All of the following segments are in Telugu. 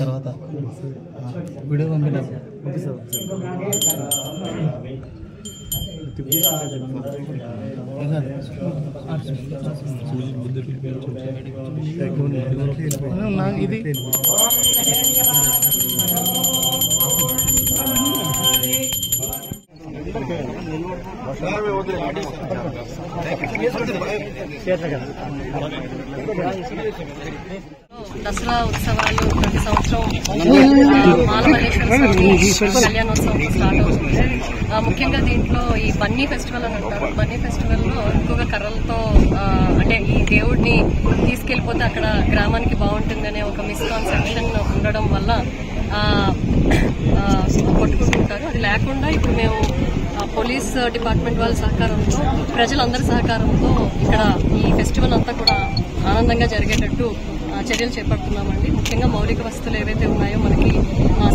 తర్వాత వీడియో పంపిన ఇది దసరా ఉత్సవాలు ప్రతి సంవత్సరం మాలమల్లేశ్వర కళ్యాణోత్సవం స్టార్ట్ అవుతుంది. ముఖ్యంగా దీంట్లో ఈ బన్నీ ఫెస్టివల్ అని అంటారు. బన్నీ ఫెస్టివల్లో ఎక్కువగా కర్రలతో అంటే ఈ దేవుడిని తీసుకెళ్లిపోతే అక్కడ గ్రామానికి బాగుంటుందనే ఒక మిస్కాన్సెప్షన్ ఉండడం వల్ల కొట్టుకుంటుంటారు. అది లేకుండా ఇప్పుడు మేము పోలీస్ డిపార్ట్మెంట్ వాళ్ళ సహకారంతో ప్రజలందరి సహకారంతో ఇక్కడ ఈ ఫెస్టివల్ అంతా కూడా ఆనందంగా జరిగేటట్టు చర్యలు చేపడుతున్నామండి. ముఖ్యంగా మౌలిక వసతులు ఏవైతే ఉన్నాయో మనకి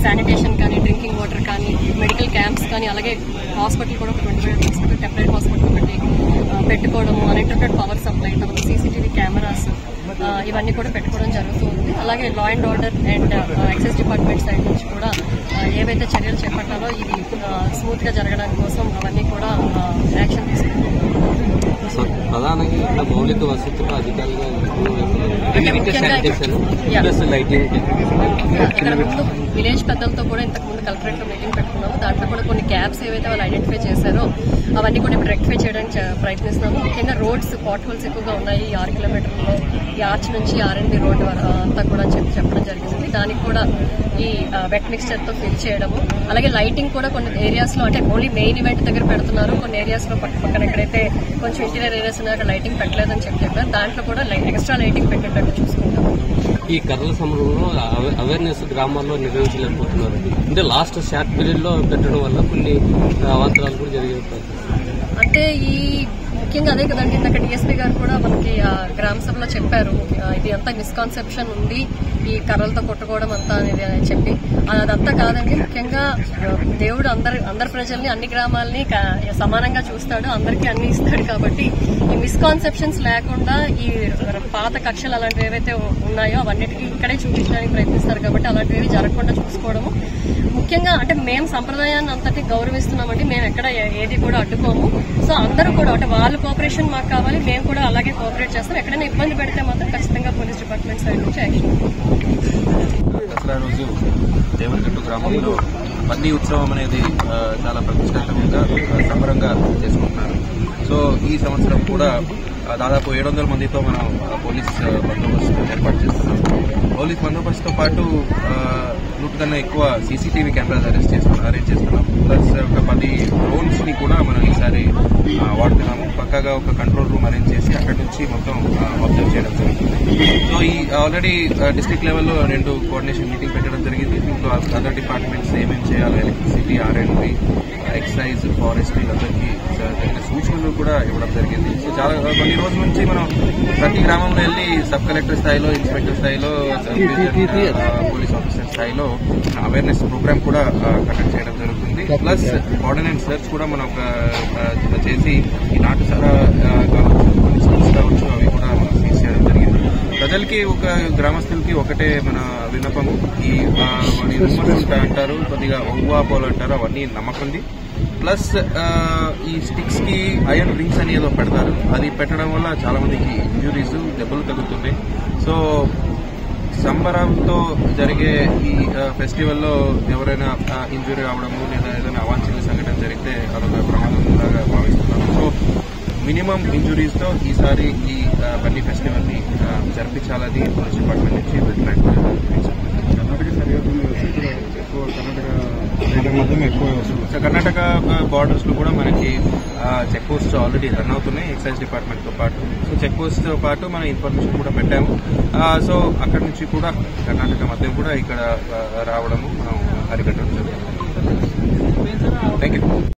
శానిటేషన్ కానీ, డ్రింకింగ్ వాటర్ కానీ, మెడికల్ క్యాంప్స్ కానీ, అలాగే హాస్పిటల్ కూడా ఒక 25 హాస్పిటల్, టెంపరీ హాస్పిటల్ ఒకటి పెట్టుకోవడము, అన్ఇంటరప్టెడ్ పవర్ సప్లై, తర్వాత CCTV కెమెరాస్ ఇవన్నీ కూడా పెట్టుకోవడం జరుగుతుంది. అలాగే law and order and excise department side నుంచి కూడా ఏవైతే చర్యలు చేపట్టాలో ఇది స్మూత్ గా జరగడానికి కోసం అవన్నీ కూడా యాక్షన్ తీసుకుంటున్నాం. ప్రధానంగా మౌలిక వసతులు అధికారులుగా ఇక్కడ ముందు విలేజ్ పెద్దలతో కూడా ఇంతకుముందు కలెక్టరేట్ లో మీటింగ్ పెట్టుకున్నాము. దాంట్లో కూడా కొన్ని గ్యాప్స్ ఏవైతే వాళ్ళు ఐడెంటిఫై చేశారో అవన్నీ కూడా ఇప్పుడు రెక్టిఫై చేయడానికి ప్రయత్నిస్తున్నాము. ముఖ్యంగా రోడ్స్ పాట్ హోల్స్ ఎక్కువగా ఉన్నాయి. 6 కిలోమీటర్లలో ఈ ఆర్చ్ నుంచి RNB రోడ్ అంతా కూడా చెప్పడం జరిగింది. దానికి కూడా ఈ వెట్ మిక్స్చర్ తో ఫిల్ చేయడము, అలాగే లైటింగ్ కూడా కొన్ని ఏరియాస్ లో అంటే ఓన్లీ మెయిన్ ఈవెంట్ దగ్గర పెడుతున్నారు. కొన్ని ఏరియాస్ లో పక్కన ఎక్కడైతే కొంచెం ఇంటీరియర్ ఏరియాస్ ఉన్నాయో అక్కడ లైటింగ్ పెట్టలేదని చెప్పారు. దాంట్లో కూడా ఎక్స్ట్రా లైటింగ్ పెట్టేటట్టు చూసుకుంటాం. ఈ కర్రల సమరంలో అవేర్నెస్ గ్రామాల్లో నిర్వహించలేకపోతున్నారు. అంటే లాస్ట్ షార్ట్ పీరియడ్ లో పెట్టడం వల్ల కొన్ని అవాంతరాలు కూడా జరిగే అంటే ఈ ముఖ్యంగా అదే కదండి, ఇందాక DSP గారు కూడా మనకి గ్రామ సభలో చెప్పారు. ఇది అంతా మిస్కాన్సెప్షన్ ఉంది ఈ కర్రలతో కొట్టుకోవడం అంతా అనేది అని చెప్పి. అదంతా కాదండి. ముఖ్యంగా దేవుడు అందరి ప్రజల్ని, అన్ని గ్రామాలని సమానంగా చూస్తాడు, అందరికీ అన్ని ఇస్తాడు. కాబట్టి ఈ మిస్కాన్సెప్షన్స్ లేకుండా ఈ పాత కక్షలు అలాంటివి ఏవైతే ఉన్నాయో అవన్నిటికీ ఇక్కడే చూపించడానికి ప్రయత్నిస్తారు. కాబట్టి అలాంటివి జరగకుండా చూసుకోవడము ముఖ్యంగా. అంటే మేము సంప్రదాయాన్ని అంతటి గౌరవిస్తున్నామండి. మేము ఎక్కడ ఏది కూడా అడ్డుకోము. సో అందరూ కూడా అంటే వాళ్ళ కోఆపరేషన్ మాకు కావాలి, మేము కూడా అలాగే కోఆపరేట్ చేస్తాం. ఎక్కడైనా ఇబ్బంది పెడితే మాత్రం ఖచ్చితంగా పోలీస్ డిపార్ట్మెంట్ సైడ్ నుంచి యాక్షన్. దసరా రోజు దేవరగట్టు గ్రామంలో బన్నీ ఉత్సవం అనేది చాలా ప్రతిష్టాత్మకంగా సంబరంగా చేసుకుంటున్నారు. సో ఈ సంవత్సరం కూడా దాదాపు 700 మందితో మనం పోలీస్ బందోబస్తు ఏర్పాటు చేస్తున్నాం. పోలీస్ బందోబస్తుతో పాటు 100 కన్నా ఎక్కువ CCTV కెమెరాస్ అరేంజ్ చేస్తున్నాం. ప్లస్ ఒక 10 డ్రోన్స్ ని కూడా మనం ఈసారి వాడుతున్నాము. పక్కాగా ఒక కంట్రోల్ రూమ్ అరేంజ్ చేసి అక్కడి నుంచి మొత్తం అబ్జర్వ్ చేయడం జరుగుతుంది. సో ఈ ఆల్రెడీ డిస్ట్రిక్ట్ లెవెల్లో 2 కోఆర్డినేషన్ మీటింగ్ పెట్టడం జరిగింది. దీంట్లో అదర్ డిపార్ట్మెంట్స్ ఏమేమి చేయాలో, ఎలక్ట్రిసిటీ, RNB, ఎక్సైజ్, ఫారెస్ట్ వీళ్ళందరికీ తగిన సూచనలు కూడా ఇవ్వడం జరిగింది. సో చాలా కొన్ని రోజుల నుంచి మనం ప్రతి గ్రామంలో వెళ్ళి సబ్ కలెక్టర్ స్థాయిలో, ఇన్స్పెక్టర్ స్థాయిలో, పోలీస్ ఆఫీసర్ స్థాయిలో అవేర్నెస్ ప్రోగ్రామ్ కూడా కండక్ట్ చేయడం జరుగుతుంది. ప్లస్ ఆర్డినెన్స్ సర్చ్ కూడా మనం చేసి ఈ నాటుసారా కావచ్చు, కొన్ని స్కూల్స్ కావచ్చు, అవి కూడా మనం సీజ్ చేయడం జరిగింది. ప్రజలకి గ్రామస్తులకి ఒకటే మన విన్నపం, ఈ రూమర్స్ అంటారు, కొద్దిగా ఒవ్వాపోలు అంటారు, అవన్నీ నమ్మకండి. ప్లస్ ఈ స్టిక్స్ కి ఐరన్ రింగ్స్ అని ఏదో పెడతారు, అది పెట్టడం వల్ల చాలా మందికి ఇంజురీస్, దెబ్బలు తగ్గుతున్నాయి. సో సంబరంతో జరిగే ఈ ఫెస్టివల్లో ఎవరైనా ఇంజురీ అవడము లేదా ఏదైనా అవాంఛనీయ సంఘటన జరిగితే అదొక ప్రమాదంలాగా భావిస్తున్నాము. సో మినిమం ఇంజురీస్ తో ఈసారి ఈ బన్నీ ఫెస్టివల్ ని జరిపించాలని పోలీస్ డిపార్ట్మెంట్ నుంచి కర్ణాటక బార్డర్స్ లో కూడా మనకి చెక్ పోస్ట్ ఆల్రెడీ రన్ అవుతున్నాయి ఎక్సైజ్ డిపార్ట్మెంట్ తో పాటు. సో చెక్ పోస్ట్ తో పాటు మన ఇన్ఫర్మేషన్ కూడా పెట్టాము. సో అక్కడి నుంచి కూడా కర్ణాటక మధ్య కూడా ఇక్కడ రావడము మనం అరికట్టడం జరుగుతుంది. Thank you.